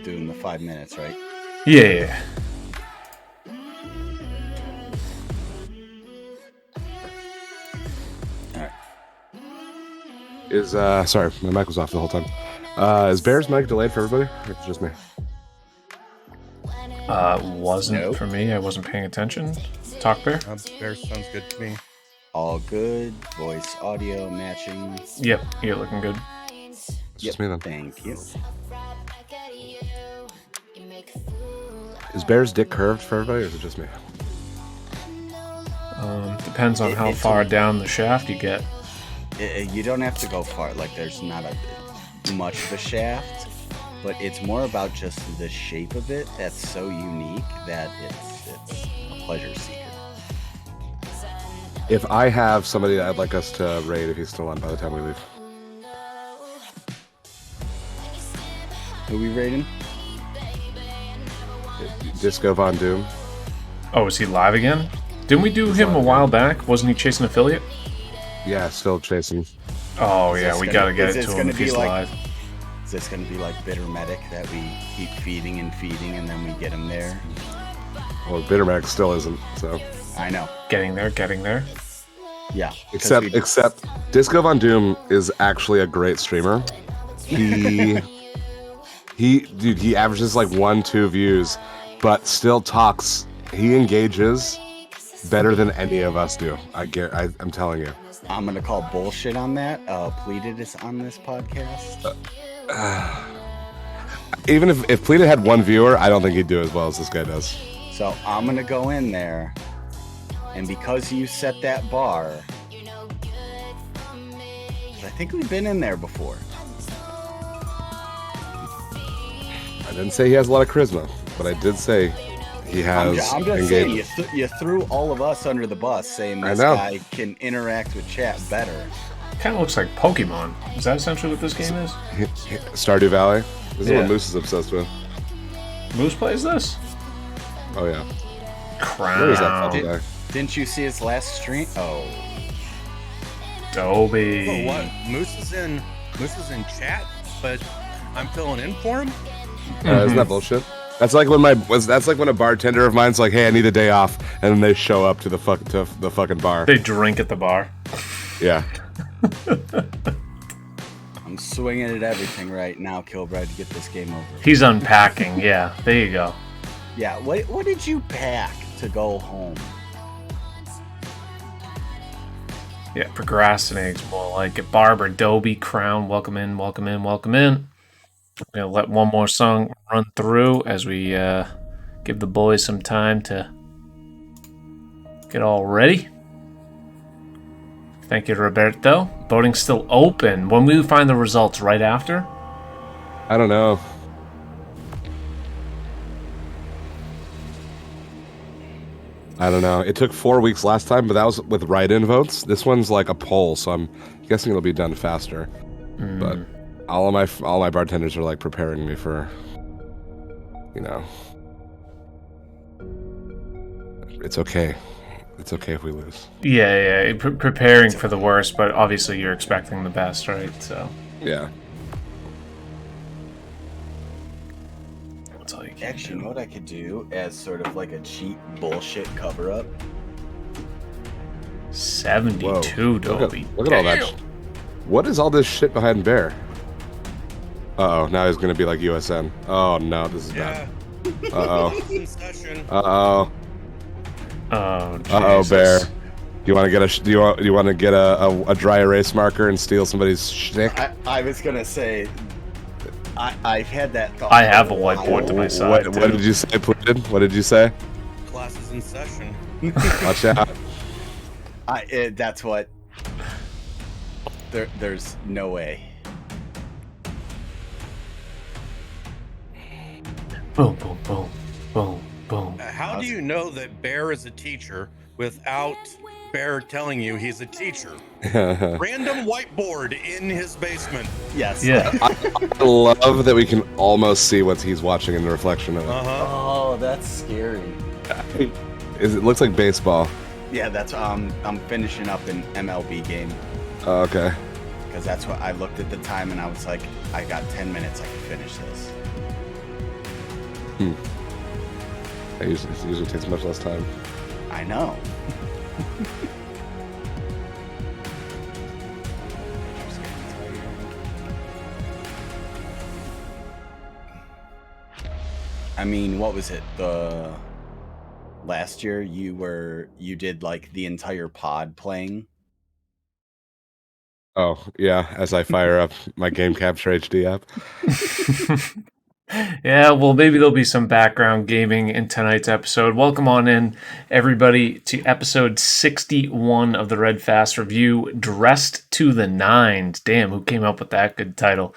doing the 5 minutes, right? Yeah. All right. Sorry, my mic was off the whole time. Is Bear's mic delayed for everybody? Or it's just me? Wasn't for me. I wasn't paying attention. Talk, Bear. Bear sounds good to me. All good. Voice, audio matching. Yep, you're looking good. It's just me then. Thank you. Is Bear's dick curved for everybody, or is it just me? Depends on how far down the shaft you get. You don't have to go far. Like, there's not much of a shaft, but it's more about just the shape of it that's so unique that it's a pleasure seeker. If I have somebody that I'd like us to raid, if he's still on by the time we leave. Who we raiding? Disco Von Doom. Oh, is he live again? Didn't we do him a while back? Wasn't he chasing affiliate? Yeah, still chasing. Oh, yeah, we gotta get it to him if he's live. Is this gonna be like Bitter Medic that we keep feeding and then we get him there? Well, Bitter Medic still isn't, so. I know. Getting there. Yeah. Except Disco Von Doom is actually a great streamer. He averages like 1-2 views, but still talks. He engages better than any of us do. I'm telling you. I'm gonna call bullshit on that. Pleated is on this podcast. Even if Pleated had one viewer, I don't think he'd do as well as this guy does. So I'm gonna go in there, and because you set that bar, I think we've been in there before. I didn't say he has a lot of charisma, but I did say he has. I'm just saying you threw all of us under the bus, saying this guy can interact with chat better. Kind of looks like Pokemon. Is that essentially what this game is? Stardew Valley. This is what Moose is obsessed with. Moose plays this? Oh yeah. Crown. Where is that fucking guy? Didn't you see his last stream? Oh. Dobie. Oh, what? Moose is in chat, but I'm filling in for him. Isn't that bullshit? That's like when a bartender of mine's like, "Hey, I need a day off," and then they show up to the fucking bar. They drink at the bar. Yeah. I'm swinging at everything right now, Kilbride, to get this game over. He's unpacking. Yeah, there you go. Yeah. What did you pack to go home? Yeah, procrastinating's more like it. Barber, Dobie, Crown, welcome in. I'm gonna let one more song run through as we give the boys some time to get all ready. Thank you, Roberto. Voting's still open. When we find the results, right after? I don't know. It took 4 weeks last time, but that was with write-in votes. This one's like a poll, so I'm guessing it'll be done faster. But all my bartenders are like preparing me for, it's okay. It's okay if we lose. Yeah. Preparing for the worst, but obviously you're expecting the best, right? So yeah. That's all you can Actually, do. you know what I could do as sort of like a cheap bullshit cover-up? 72, Dobie. Look at all that. What is all this shit behind Bear? Uh-oh, now he's gonna be like USN. Oh no, this is bad. Uh-oh. Uh-oh. Oh, Jesus. Uh-oh, Bear. Do you want to get a dry erase marker and steal somebody's shtick? I was gonna say, I've had that thought. I have a whiteboard to my side. What did you say, Pleated? What did you say? Class is in session. Watch out. That's what. There's no way. Boom, boom, boom, boom, boom. How do you know that Bear is a teacher without Bear telling you he's a teacher? Random whiteboard in his basement. Yes. Yeah. I love that we can almost see what he's watching in the reflection of it. Oh, that's scary. It looks like baseball. Yeah, that's I'm finishing up an MLB game. Oh, okay. Because that's what I looked at the time and I was like, I got 10 minutes, I can finish this. It usually takes much less time. I know. I mean, what was it? The last year you did like the entire pod playing. Oh, yeah, as I fire up my Game Capture HD app. Yeah, well, maybe there'll be some background gaming in tonight's episode. Welcome on in, everybody, to episode 61 of the Red Fast Review, Dressed to the Nines. Damn, who came up with that good title?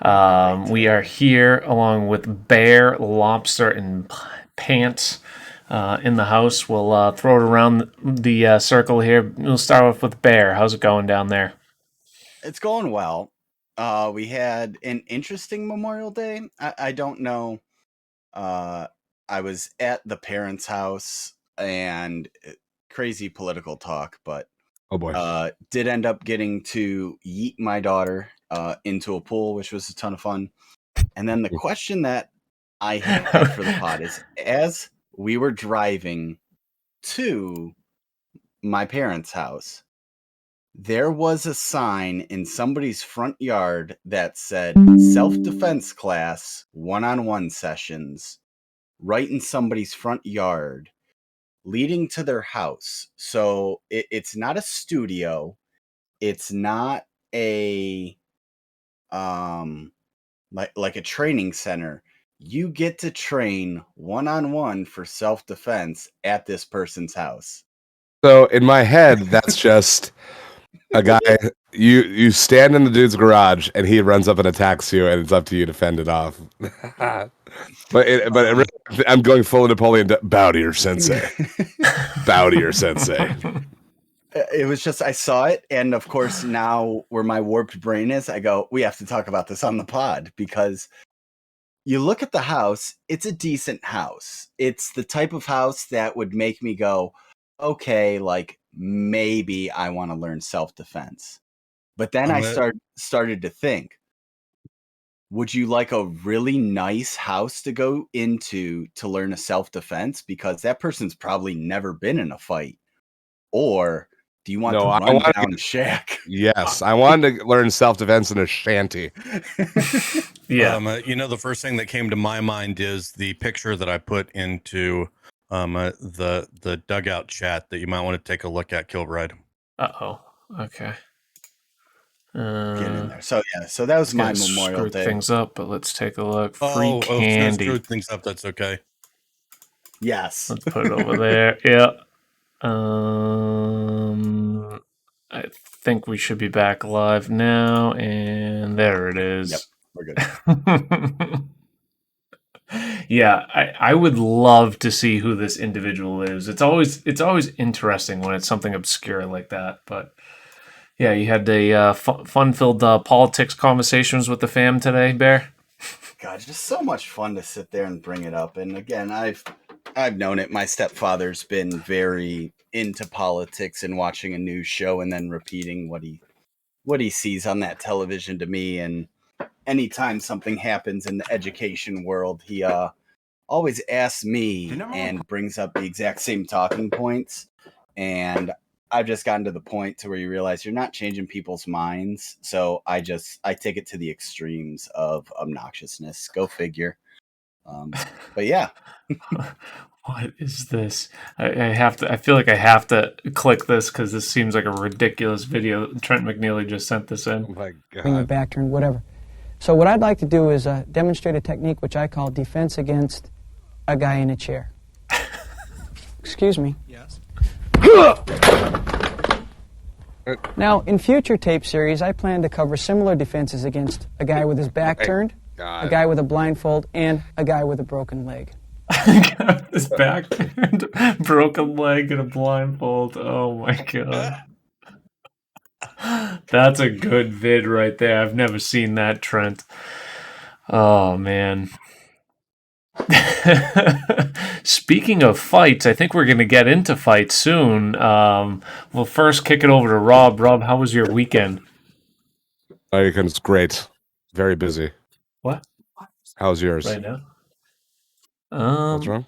We are here along with Bear, Lobster, and Pants in the house. We'll throw it around the circle here. We'll start off with Bear. How's it going down there? It's going well. We had an interesting Memorial Day. I don't know. I was at the parents' house and crazy political talk, but Oh boy. did end up getting to yeet my daughter into a pool, which was a ton of fun. And then the question that I had for the pod is, as we were driving to my parents' house, there was a sign in somebody's front yard that said self-defense class, one-on-one sessions, right in somebody's front yard, leading to their house. So it's not a studio. It's not a like a training center. You get to train one-on-one for self-defense at this person's house. So in my head, that's just a guy. You stand in the dude's garage, and he runs up and attacks you, and it's up to you to fend it off. But I'm going full Napoleon. Bow to your sensei. Bow to your sensei. It was just, I saw it, and of course now where my warped brain is, I go, we have to talk about this on the pod, because you look at the house, it's a decent house. It's the type of house that would make me go, okay, like maybe I want to learn self-defense. But then I started to think, would you like a really nice house to go into to learn a self-defense? Because that person's probably never been in a fight. Or do you want to run down shack? Yes, I wanted to learn self-defense in a shanty. Yeah. The first thing that came to my mind is the picture that I put into the dugout chat that you might want to take a look at, Kilbride. Okay. Get in there. So yeah, so that was my Memorial Day. Things up, but let's take a look. Free candy. Screwed things up. That's okay. Yes. Let's put it over there. Yeah. I think we should be back live now, and there it is. Yep, we're good. Yeah, I would love to see who this individual is. It's always interesting when it's something obscure like that. But yeah, you had a fun-filled politics conversations with the fam today, Bear. God, just so much fun to sit there and bring it up. And again, I've known it. My stepfather's been very into politics and watching a news show and then repeating what he sees on that television to me. And anytime something happens in the education world, he always asks me and brings up the exact same talking points. And I've just gotten to the point to where you realize you're not changing people's minds. So I take it to the extremes of obnoxiousness. Go figure. But yeah. What is this? I feel like I have to click this because this seems like a ridiculous video. Trent McNeely just sent this in. Oh my God. Bring your back turned, whatever. So what I'd like to do is demonstrate a technique which I call defense against a guy in a chair. Excuse me. Yes. Now, in future tape series, I plan to cover similar defenses against a guy with his back turned, a guy with a blindfold, and a guy with a broken leg. His back turned, broken leg, and a blindfold. Oh my God. That's a good vid right there. I've never seen that, Trent. Oh, man. Speaking of fights, I think we're going to get into fights soon. We'll first kick it over to Rob. Rob, how was your weekend? My weekend's great. Very busy. What? How's yours? Right now? What's wrong?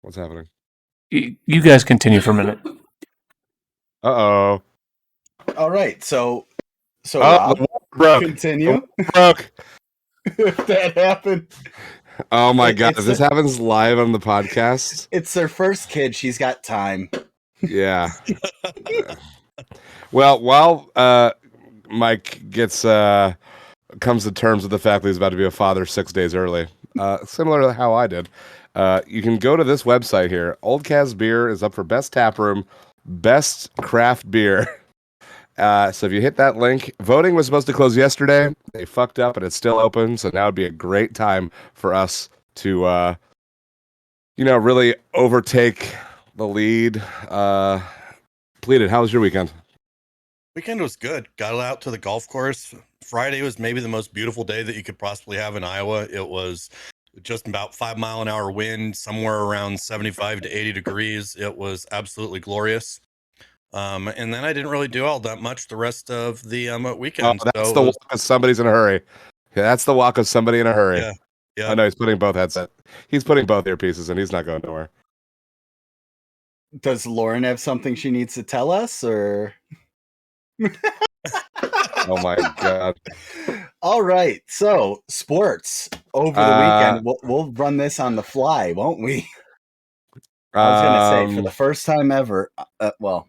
What's happening? You guys continue for a minute. Uh-oh. All right, so Rob, the water broke. continue. The water broke. If that happened. Oh my god! If this happens live on the podcast, it's their first kid. She's got time. Yeah. Well, while Mike comes to terms with the fact that he's about to be a father 6 days early, similar to how I did, you can go to this website here. Old Cas Beer is up for best tap room, best craft beer. So if you hit that link, voting was supposed to close yesterday. They fucked up, and it's still open. So now would be a great time for us to, really overtake the lead. Pleaded, how was your weekend? Weekend was good. Got out to the golf course. Friday was maybe the most beautiful day that you could possibly have in Iowa. It was just about 5 mile an hour wind, somewhere around 75 to 80 degrees. It was absolutely glorious. And then I didn't really do all that much the rest of the weekend. That's the walk of somebody's in a hurry. Yeah, that's the walk of somebody in a hurry. Yeah. Yeah. I know he's putting both headsets. He's putting both earpieces, and he's not going nowhere. Does Lauren have something she needs to tell us, or? Oh my god! All right, so sports over the weekend. We'll run this on the fly, won't we? I was gonna say for the first time ever. Well,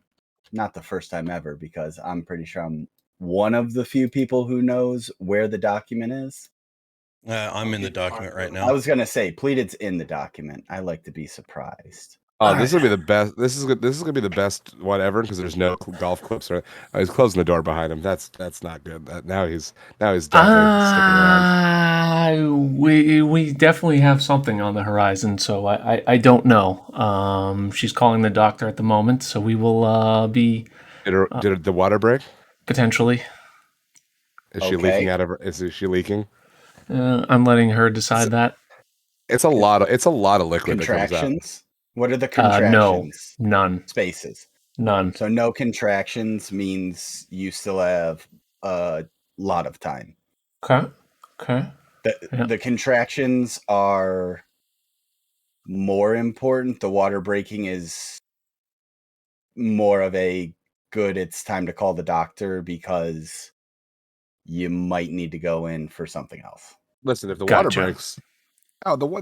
not the first time ever, because I'm pretty sure I'm one of the few people who knows where the document is. I'm in the document right now. I was gonna say pleaded's in the document. I like to be surprised. Oh, this is gonna be the best. This is gonna be the best one ever because there's no golf clips. Or he's closing the door behind him. That's not good. Now he's definitely sticking around. We definitely have something on the horizon. So I don't know. She's calling the doctor at the moment, so we will be. Did the water break? Potentially. Is she leaking out of her? Is she leaking? I'm letting her decide that. It's a lot of liquid. Contractions. What are the contractions? No, none. Spaces. None. So no contractions means you still have a lot of time. Okay. The contractions are more important. The water breaking is more of a good, it's time to call the doctor because you might need to go in for something else. Listen, if the water breaks,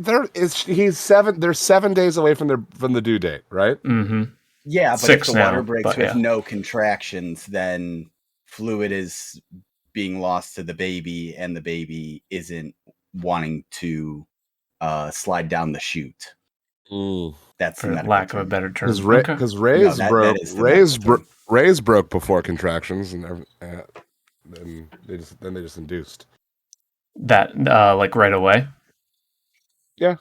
they're 7 days away from the due date, right? Mm-hmm. Yeah, but 6 if the water breaks with yeah. no contractions, then fluid is being lost to the baby, and the baby isn't wanting to slide down the chute. That's for lack of a better term. Because Ray's broke before contractions, and then they just induced that like right away. Yeah.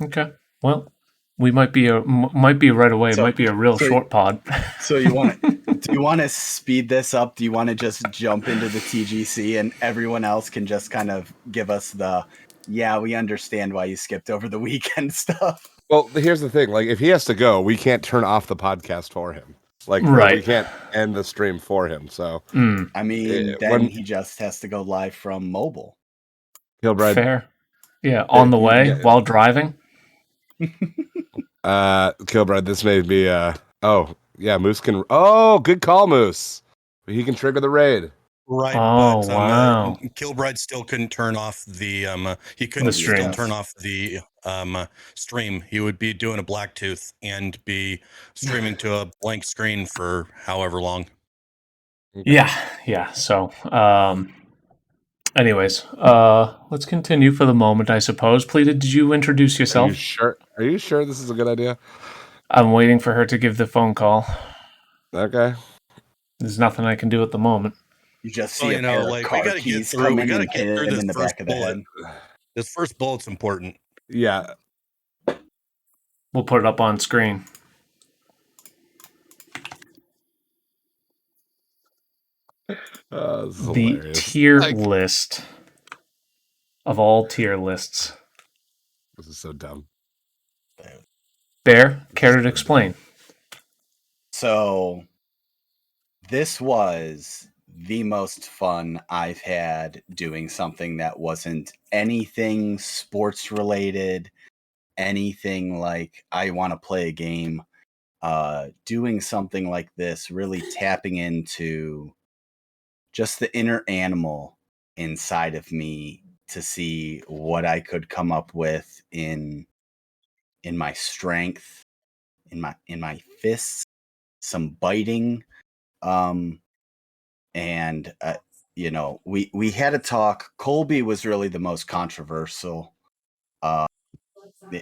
Okay. Well, we might be right away. It might be a real short pod. So do you want to speed this up? Do you want to just jump into the TGC and everyone else can just kind of give us we understand why you skipped over the weekend stuff? Well, here's the thing. Like, if he has to go, we can't turn off the podcast for him. Like, right. We can't end the stream for him. So, I mean, then he just has to go live from mobile. Kilbride. Fair. Yeah, on the way while driving. Kilbride, this may be Moose can. Oh, good call, Moose. He can trigger the raid. Right. Oh, wow. Kilbride still couldn't turn off the he couldn't still turn off the stream. He would be doing a black tooth and be streaming to a blank screen for however long. Yeah. So, anyways, let's continue for the moment, I suppose. Pleaded, did you introduce yourself? Are you sure this is a good idea? I'm waiting for her to give the phone call. Okay. There's nothing I can do at the moment. You just see we got to get through this first bullet. This first bullet's important. Yeah. We'll put it up on screen. The tier list of all tier lists. This is so dumb. Bear, care to explain? So, this was the most fun I've had doing something that wasn't anything sports related, anything like I want to play a game. Doing something like this, really tapping into just the inner animal inside of me to see what I could come up with in my strength, in my fists, some biting, and we had a talk. Colby was really the most controversial.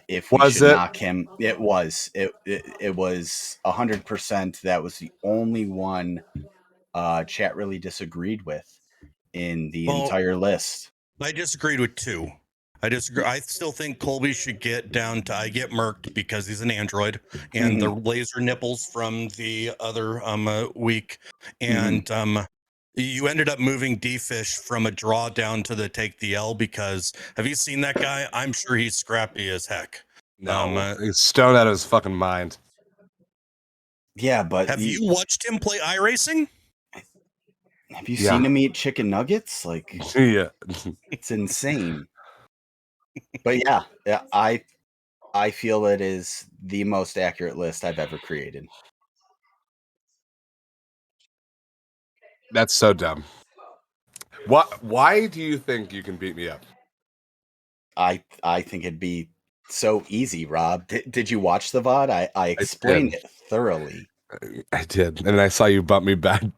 If we Was should it? knock him, it was 100%. That was the only one chat really disagreed with in the entire list. I disagreed with 2. I disagree. I still think Colby should get down to I get murked because he's an android, and the laser nipples from the other week, and you ended up moving D-Fish from a draw down to the take the L because have you seen that guy? I'm sure he's scrappy as heck. No, he's stoned out of his fucking mind. Yeah, but have you watched him play iRacing? Have you seen him eat chicken nuggets? Like, yeah, it's insane. But yeah, I feel it is the most accurate list I've ever created. That's so dumb. Why do you think you can beat me up? I think it'd be so easy, Rob. Did you watch the VOD? I explained it thoroughly. I did, and I saw you bump me down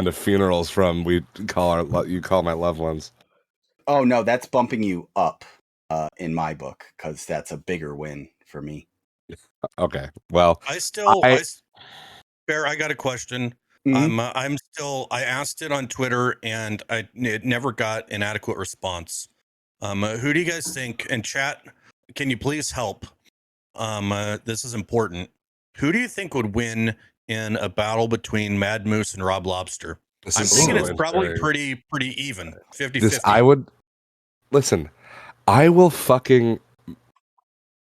to funerals from you call my loved ones. Oh no, that's bumping you up in my book because that's a bigger win for me. Okay, well, I got a question. I asked it on Twitter and it never got an adequate response. Who do you guys think? And chat, can you please help? This is important. Who do you think would win in a battle between Mad Moose and Rob Lobster? I'm thinking it's probably pretty even, 50-50. I will fucking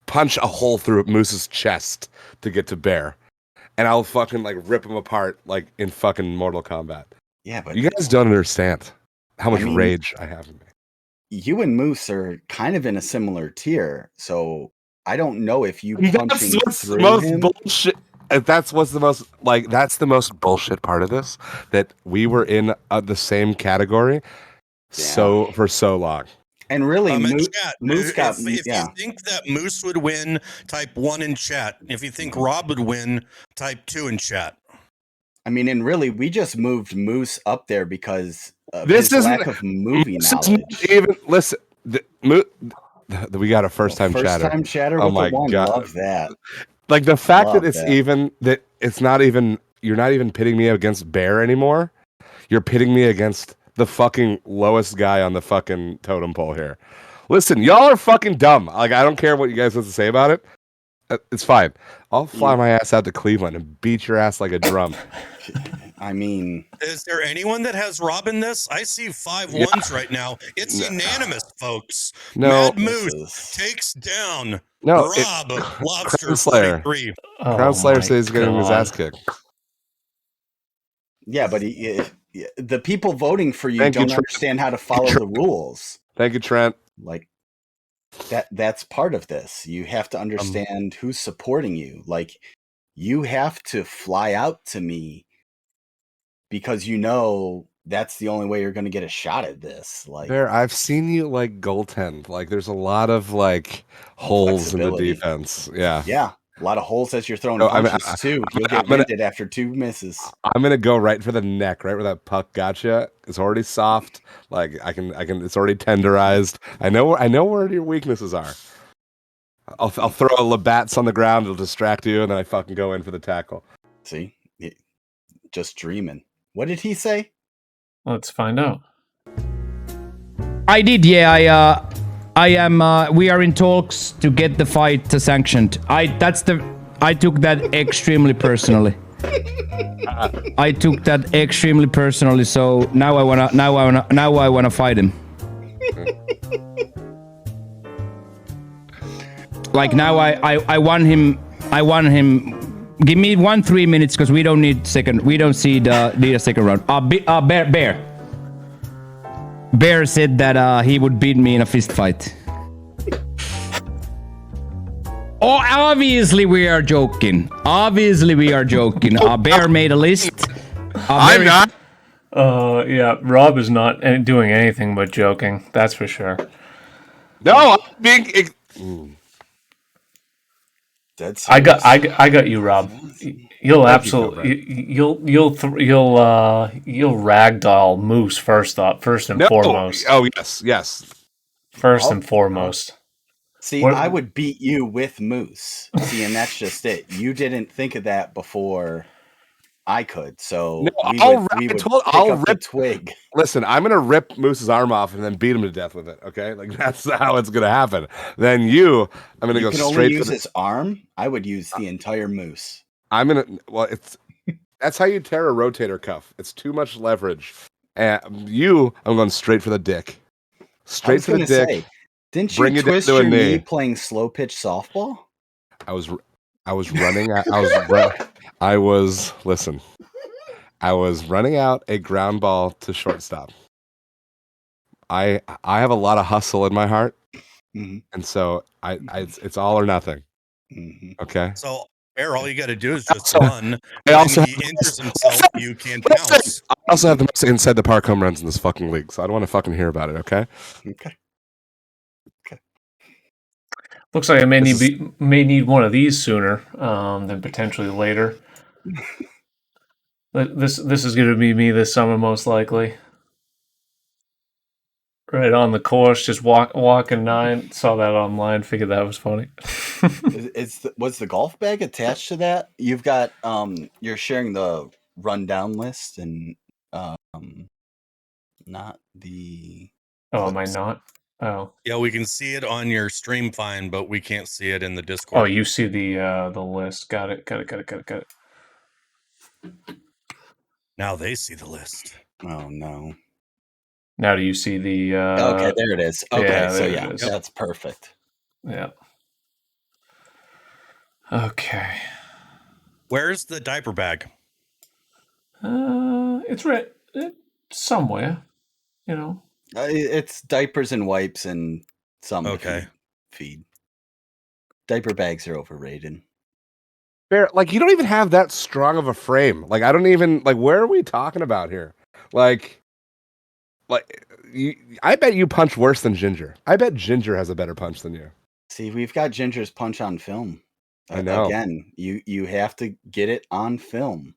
punch a hole through Moose's chest to get to Bear, and I'll fucking like rip him apart like in fucking Mortal Kombat. Yeah, but you guys don't understand how much rage I have in me. You and Moose are kind of in a similar tier, so I don't know if you punching through him. Bullshit. That's the most bullshit part of this, that we were in the same category for so long. And really, Moose got. If you think that Moose would win, type 1 in chat. If you think Rob would win, type 2 in chat. I mean, and really, we just moved Moose up there because of his lack of movie knowledge. We got a first-time chatter. First-time chatter with the one. God. Love that. Like the fact that it's not even, you're not even pitting me against Bear anymore. You're pitting me against the fucking lowest guy on the fucking totem pole here. Listen, y'all are fucking dumb. Like, I don't care what you guys have to say about it. It's fine. I'll fly my ass out to Cleveland and beat your ass like a drum. I mean, is there anyone that has Rob in this? I see 5 ones right now. It's unanimous, folks. No, Mad Moose takes down Rob Lobster 43. Crown Slayer says he's getting his ass kicked. Yeah, but the people voting for you don't understand how to follow the rules. Thank you, Trent. Like that's part of this. You have to understand who's supporting you. Like, you have to fly out to me because that's the only way you're going to get a shot at this. Like, Bear, I've seen you like goaltend. Like, there's a lot of like holes in the defense. Yeah. A lot of holes as you're throwing punches too. You'll get winded after 2 misses. I'm gonna go right for the neck, right where that puck got you. It's already soft. Like I can. It's already tenderized. I know where your weaknesses are. I'll throw a Labatt's on the ground. It'll distract you, and then I fucking go in for the tackle. See, just dreaming. What did he say? Let's find out. I did. Yeah, I am. We are in talks to get the fight sanctioned. I took that extremely personally. I took that extremely personally. So now I wanna fight him. Like now I won him Give me 3 minutes because we don't need need a second round. Bear said that he would beat me in a fist fight. Oh, obviously we are joking. Bear made a list. I'm not. Yeah, Rob is not doing anything but joking. That's for sure. No, I'm being. I got you, Rob. You'll absolutely you'll ragdoll Moose first and foremost. Oh yes. First and foremost. See, I would beat you with Moose. See, and that's just it. You didn't think of that before I could, so I'll we would rip the twig. Listen, I'm gonna rip Moose's arm off and then beat him to death with it. Okay, like that's how it's gonna happen. Then I'm gonna go straight. Only use his arm. I would use the entire Moose. That's how you tear a rotator cuff. It's too much leverage. And I'm going straight for the dick. Straight for the dick. Didn't you twist your knee playing slow pitch softball? I was running. I was running out a ground ball to shortstop. I have a lot of hustle in my heart, and so it's all or nothing. Okay. So, Bear, all you got to do is just run. I also he injures himself. You can't bounce. I also have the most inside the park home runs in this fucking league, so I don't want to fucking hear about it. Okay. Looks like I may need one of these sooner than potentially later. This is going to be me this summer, most likely. Right on the course, just walking 9. Saw that online, figured that was funny. Was the golf bag attached to that? You've got you're sharing the rundown list and not the. Oh, am I not? Oh. Yeah, we can see it on your stream fine, but we can't see it in the Discord. Oh, you see the list. Got it. Now they see the list. Oh no. Now do you see the okay, there it is. Okay, yeah, so that's perfect. Yeah. Okay. Where's the diaper bag? It's right somewhere, you know. It's diapers and wipes and some feed. Diaper bags are overrated. Bear, like you don't even have that strong of a frame. Like I don't even like. Where are we talking about here? Like I bet you punch worse than Ginger. I bet Ginger has a better punch than you. See, we've got Ginger's punch on film. I know. Again, you have to get it on film.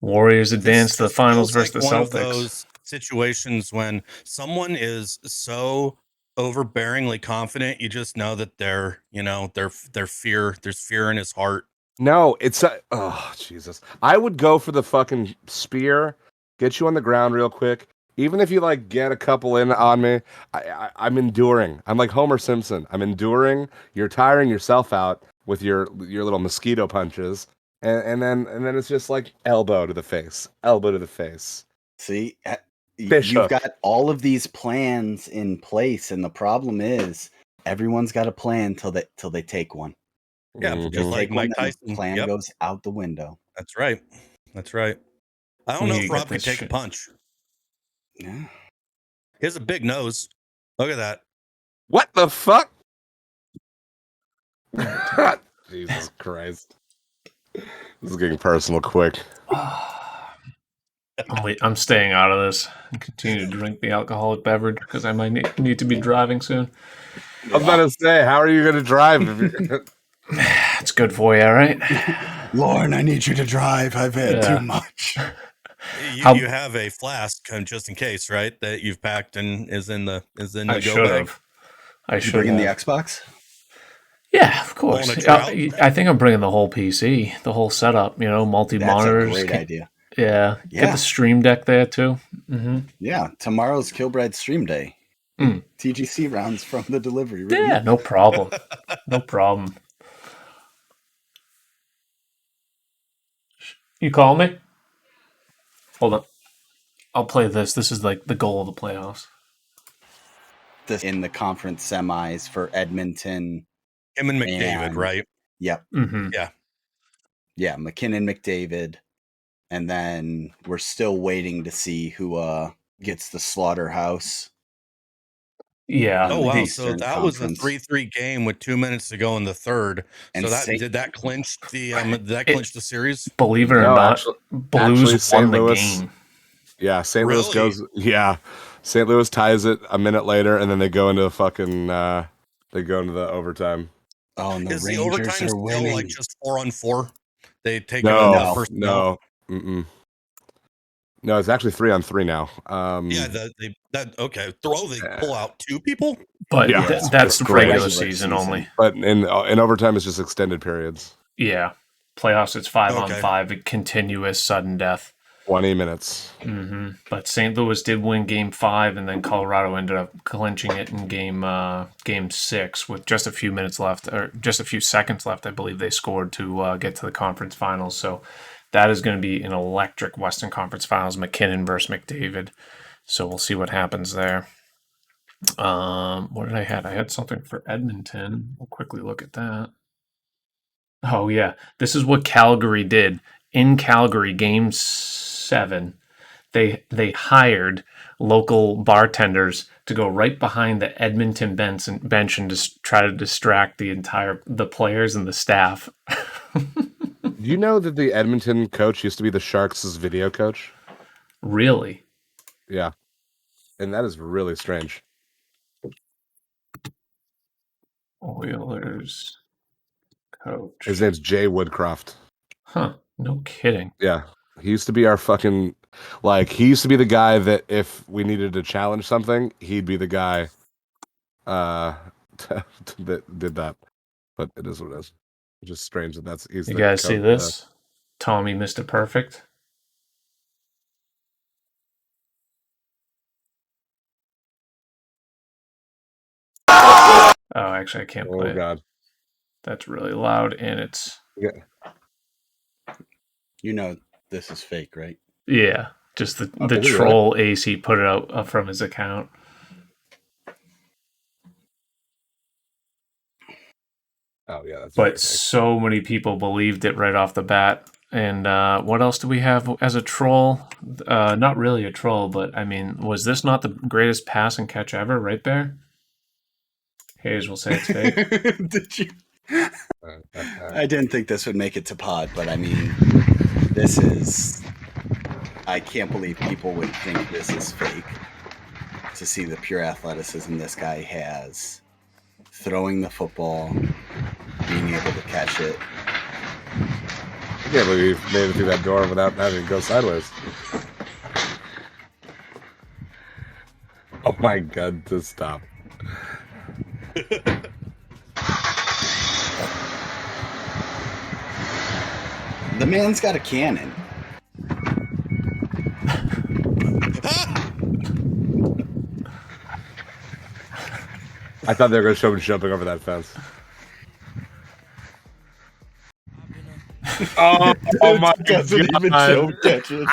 Warriors advance to the finals versus the one Celtics. Of those situations when someone is so overbearingly confident, you just know that there's fear in his heart. No, it's oh Jesus. I would go for the fucking spear, get you on the ground real quick. Even if you like get a couple in on me, I'm enduring. I'm like Homer Simpson. I'm enduring. You're tiring yourself out with your little mosquito punches. And then it's just like elbow to the face. See, you've got all of these plans in place, and the problem is everyone's got a plan till they take one. Yeah, just like Mike Tyson. The plan goes out the window. That's right. I don't know if Rob could take a punch. Yeah, he has a big nose. Look at that. What the fuck? Jesus Christ. This is getting personal quick. I'm staying out of this and continue to drink the alcoholic beverage because I might need to be driving soon. I was about to say, how are you going to drive? It's good for you, all right? Lauren, I need you to drive. I've had too much. You have a flask just in case, right? That you've packed and is in the go bag. I should bring in the Xbox. Yeah, of course. I think I'm bringing the whole PC, the whole setup. Multi-monitors. That's a great idea. Yeah, get the Stream Deck there too. Mm-hmm. Yeah, tomorrow's Kilbride Stream Day. TGC rounds from the delivery room. Yeah, no problem. No problem. You call me? Hold on. I'll play this. This is like the goal of the playoffs. This in the conference semis for Edmonton. Him and McDavid, right? Yep. Mm-hmm. Yeah, McKinnon, McDavid, and then we're still waiting to see who gets the slaughterhouse. Yeah. Oh wow! So Eastern that was a Conference. 3-3 game with 2 minutes to go in the third. And So that Saint- did that clinch the clinch the series? Believe it or No, not, Blues actually, St. won the Louis. game. Yeah, St. Louis Really? goes. Yeah, St. Louis ties it a minute later, and then they go into fucking. They go into the overtime. Oh, and the Is the Rangers overtime are still winning. like just 4-on-4? They take No, the first no, mm-mm. No, it's actually 3-on-3 now. Yeah, okay. They pull out 2 people. But Yeah. that's It's regular season only. But in overtime, it's just extended periods. Yeah. Playoffs, it's 5-on-5, Okay. a continuous sudden death. 20 minutes. Mm-hmm. But St. Louis did win Game 5, and then Colorado ended up clinching it in Game 6 with just a few minutes left, or just a few seconds left. I believe they scored to get to the conference finals. So that is going to be an electric Western Conference Finals, McKinnon versus McDavid. So we'll see what happens there. What did I had? I had something for Edmonton. We'll quickly look at that. Oh yeah, this is what Calgary did in Calgary, Game 7. They hired local bartenders to go right behind the Edmonton bench and just try to distract the players and the staff. Do you know that the Edmonton coach used to be the Sharks' video coach? Really? Yeah, and that is really strange. Oilers coach. His name's Jay Woodcroft. Huh? No kidding. Yeah, he used to be our fucking he used to be the guy that if we needed to challenge something, he'd be the guy that did that. But it is what it is. It's just strange that he's. You guys see this? Tommy Mr. Perfect. Oh, actually, I can't play it. Oh God, that's really loud, and it's You know this is fake, right? Yeah, just the troll AC put it out from his account. Oh yeah, that's. But so many people believed it right off the bat. And what else do we have as a troll? Not really a troll, but I mean, was this not the greatest pass and catch ever, right, Bear? Hayes will say it's fake. Did you? I didn't think this would make it to pod, but I mean, this is. I can't believe people would think this is fake. To see the pure athleticism this guy has, throwing the football, being able to catch it. I can't believe he made it through that door without having to go sideways. Oh my God, just stop. The man's got a cannon. I thought they were going to show him jumping over that fence. Oh my Doesn't even show catches.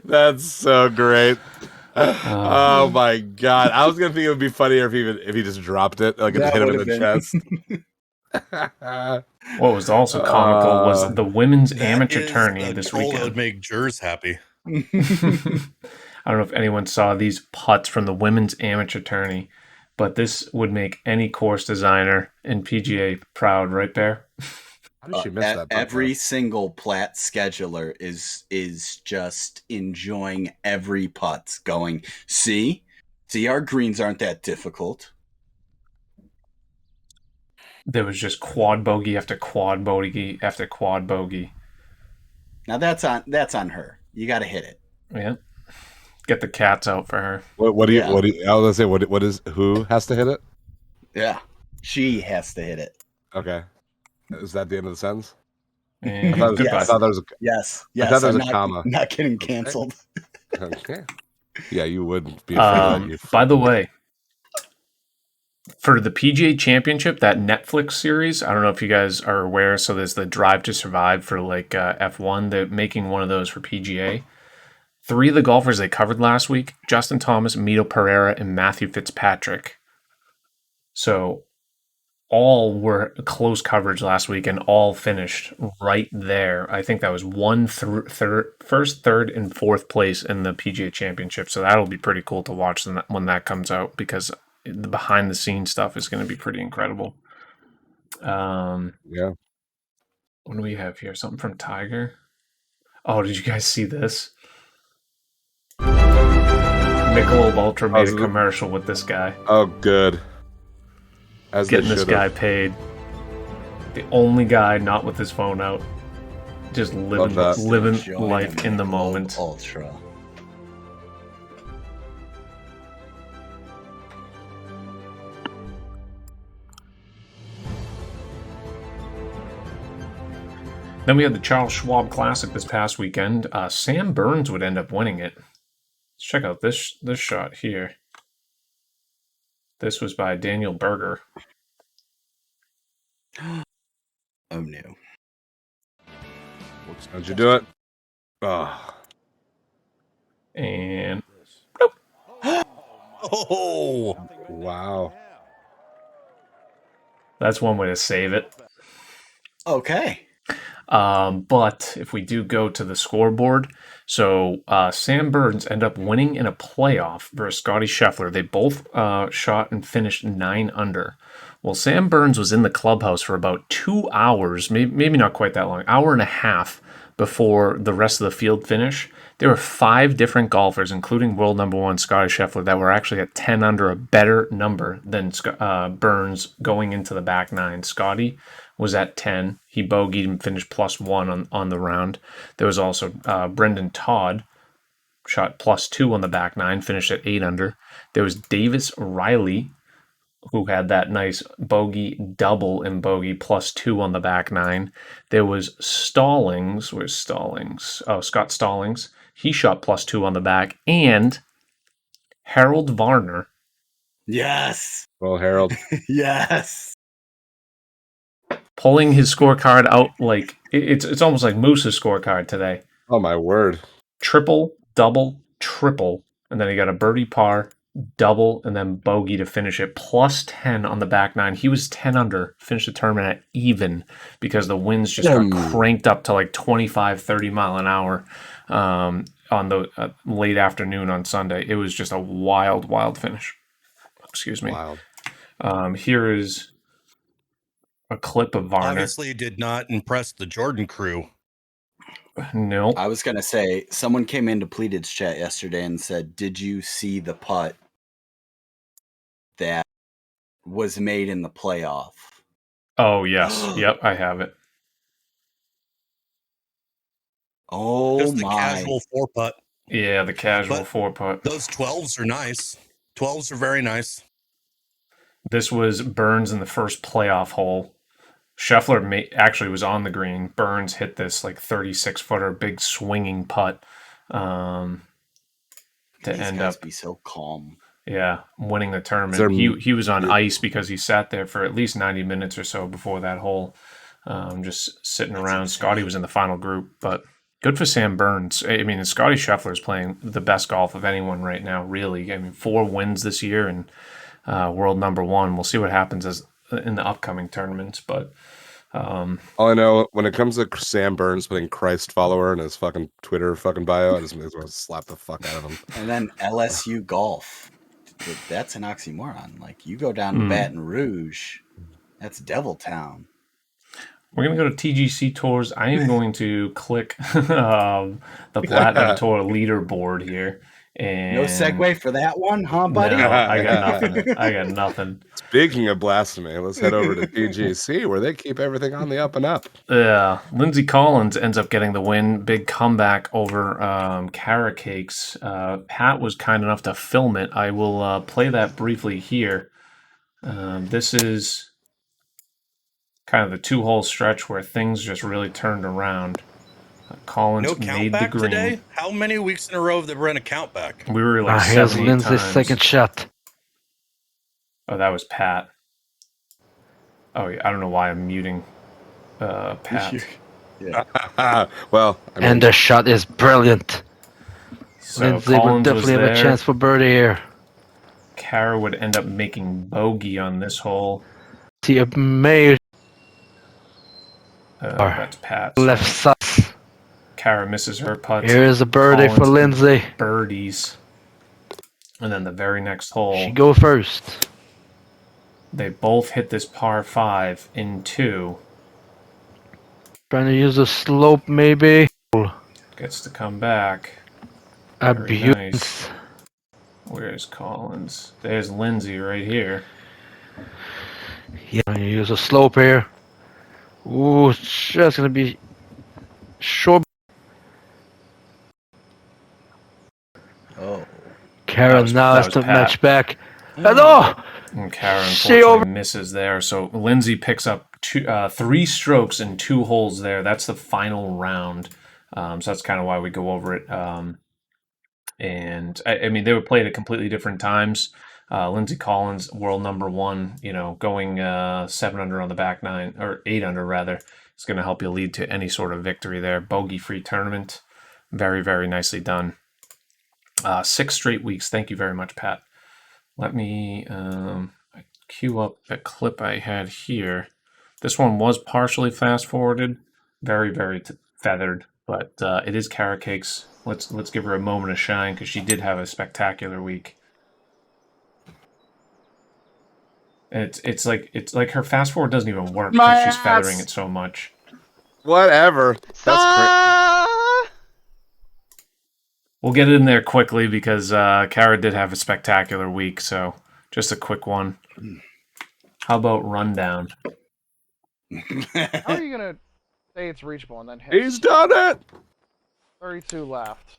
That's so great. Oh my God! I was gonna think it would be funnier if he just dropped it, like it hit him in the chest. What was also comical was the women's amateur tourney this That weekend. would make jurors happy. I don't know if anyone saw these putts from the women's amateur tourney, but this would make any course designer in PGA proud, right, Bear? How did she miss that? Every single Platt scheduler is just enjoying every putt, going, see, our greens aren't that difficult. There was just quad bogey after quad bogey after quad bogey. Now that's on her. You got to hit it. Yeah, get the cats out for her. What do you? I was gonna say, what is? Who has to hit it? Yeah, she has to hit it. Okay, is that the end of the sentence? I thought there was a yes. I thought there was a comma. Not getting canceled. Okay. Yeah, you wouldn't be afraid of By the way, for the PGA Championship, that Netflix series, I don't know if you guys are aware, so there's the Drive to Survive for like F1. They're making one of those for PGA. 3 of the golfers they covered last week, Justin Thomas, Mito Pereira, and Matthew Fitzpatrick. So all were close coverage last week and all finished right there. I think that was first, third, and fourth place in the PGA Championship. So that'll be pretty cool to watch when that comes out, because the behind the scenes stuff is going to be pretty incredible. Yeah. What do we have here? Something from Tiger. Oh, did you guys see this? Michelob Ultra made a commercial with this guy. Oh, good. As getting this guy paid. The only guy not with his phone out, just living life in the moment. Ultra. Then we had the Charles Schwab Classic this past weekend. Sam Burns would end up winning it. Let's check out this shot here. This was by Daniel Berger. Oh no. How'd you do it? Oh. And Oh, wow. That's one way to save it. Okay. But if we do go to the scoreboard, so Sam Burns ended up winning in a playoff versus Scotty Scheffler. They both shot and finished 9 under. Well, Sam Burns was in the clubhouse for about 2 hours, maybe not quite that long, hour and a half before the rest of the field finish. There were 5 different golfers, including world number 1 Scotty Scheffler, that were actually at 10 under, a better number than Burns going into the back 9. Scotty was at 10. He bogeyed and finished +1 on the round. There was also Brendan Todd, shot +2 on the back 9, finished at 8 under. There was Davis Riley, who had that nice bogey double in bogey +2 on the back 9. There was Stallings. Where's Stallings? Oh, Scott Stallings. He shot +2 on the back. And Harold Varner. Yes. Well, Harold. Yes. Pulling his scorecard out like it's almost like Moose's scorecard today. Oh my word! Triple, double, triple, and then he got a birdie par, double, and then bogey to finish it. +10 on the back 9. He was 10 under, finished the tournament at even because the winds just got cranked up to like 25, 30 mile an hour on the late afternoon on Sunday. It was just a wild finish. Excuse me. Wild. Here is a clip of Varner. Obviously did not impress the Jordan crew. No. I was going to say, someone came into Pleated's chat yesterday and said, did you see the putt that was made in the playoff? Oh, yes. Yep, I have it. Oh, Just the my. casual 4-putt. Yeah, the casual 4-putt. Those 12s are nice. 12s are very nice. This was Burns in the first playoff hole. Scheffler actually was on the green. Burns hit this like 36-footer, big swinging putt to end up be so calm. Yeah, winning the tournament. He was on ice because he sat there for at least 90 minutes or so before that hole, just sitting around. Insane. Scotty was in the final group, but good for Sam Burns. I mean, Scotty Scheffler is playing the best golf of anyone right now, really. I mean, 4 wins this year and world number 1. We'll see what happens in the upcoming tournaments, but all I know, when it comes to Sam Burns putting Christ follower in his fucking Twitter fucking bio, I just want to slap the fuck out of him. And then LSU golf. That's an oxymoron. Like, you go down to Baton Rouge, that's Devil Town. We're going to go to TGC Tours. I am going to click the Platinum Tour leaderboard here. And no segue for that one, huh, buddy? No, I got nothing. Speaking of blasphemy, let's head over to TGC where they keep everything on the up and up. Yeah, Lindsey Collins ends up getting the win. Big comeback over Carrot Cakes. Pat was kind enough to film it. I will play that briefly here. This is kind of the 2-hole stretch where things just really turned around. Collins made the green. Today? How many weeks in a row have they run a count back? We were like here's Lindsay's second shot. Oh, that was Pat. Oh, yeah, I don't know why I'm muting Pat. Yeah. Well, I mean, and the shot is brilliant. So Lindsay would definitely have a chance for birdie here. Kara would end up making bogey on this hole. see a major That's Pat. left side. Kara misses her putt. Here is a birdie for Collins Lindsay. Birdies. And then the very next hole. She go first. They both hit this par 5 in 2. Trying to use a slope maybe. Gets to come back. Abuse. Nice. Where's Collins? There's Lindsay right here. Yeah, you use a slope here. Ooh, it's just gonna be short. Oh. Karen now has to Pat. match back. Hello! And Karen She unfortunately misses there. So Lindsay picks up 3 strokes in 2 holes there. That's the final round. So that's kind of why we go over it. And I mean, they were played at completely different times. Lindsay Collins, world number 1, going 7 under on the back 9, or 8 under rather, is going to help you lead to any sort of victory there. Bogey-free tournament. Very, very nicely done. 6 straight weeks. Thank you very much, Pat. Let me cue up the clip I had here. This one was partially fast-forwarded. Very, very feathered, but it is Carrot Cakes. Let's give her a moment of shine because she did have a spectacular week. It's like her fast forward doesn't even work because she's feathering it so much. Whatever. That's great. We'll get it in there quickly because Kara did have a spectacular week. So just a quick one. How about rundown? How are you gonna say it's reachable and then hit? He's done it. 32 left.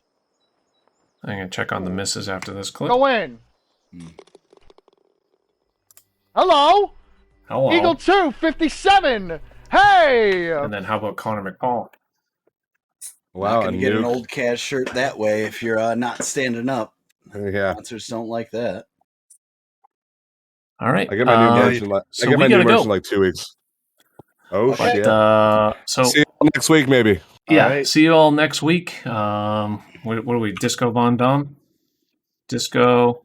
I'm gonna check on the misses after this clip. Go in. Hello. Hello. Eagle 2, 57. Hey. And then how about Connor McCall? Wow, Not gonna get an old Cash shirt that way if you're not standing up. Yeah. Sponsors don't like that. All right. I get my new merch in like, so I get my we new gotta merch go. in like 2 weeks. Oh But, shit. so see you all next week, maybe. yeah, All right. see you all next week. What are we? Disco Von Dom? Disco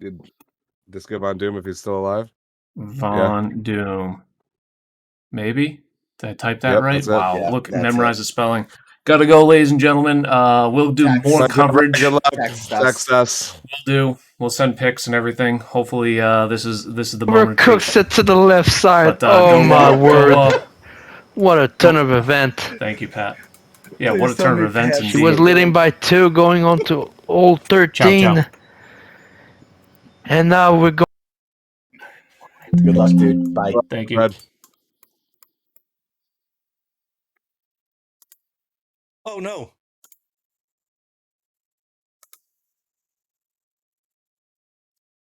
Disco Von Doom if he's still alive. Von Doom. Maybe? Did I type that Yep, right? that's it. Wow. Yeah, Look, that's memorize the spelling. Gotta go, ladies and gentlemen. We'll do more Good coverage. luck. Text Text us. We'll send pics and everything. Hopefully, this is the moment. Overcooks it to the left side. But, Oh go my well, go word. well. What a ton of event. Thank you, Pat. Yeah, Please what a tell turn me of events Pat- She indeed. was leading by 2 going on to hole 13. Ciao. And now we're going. Good luck, dude. Bye. Thank you. Fred. Oh no.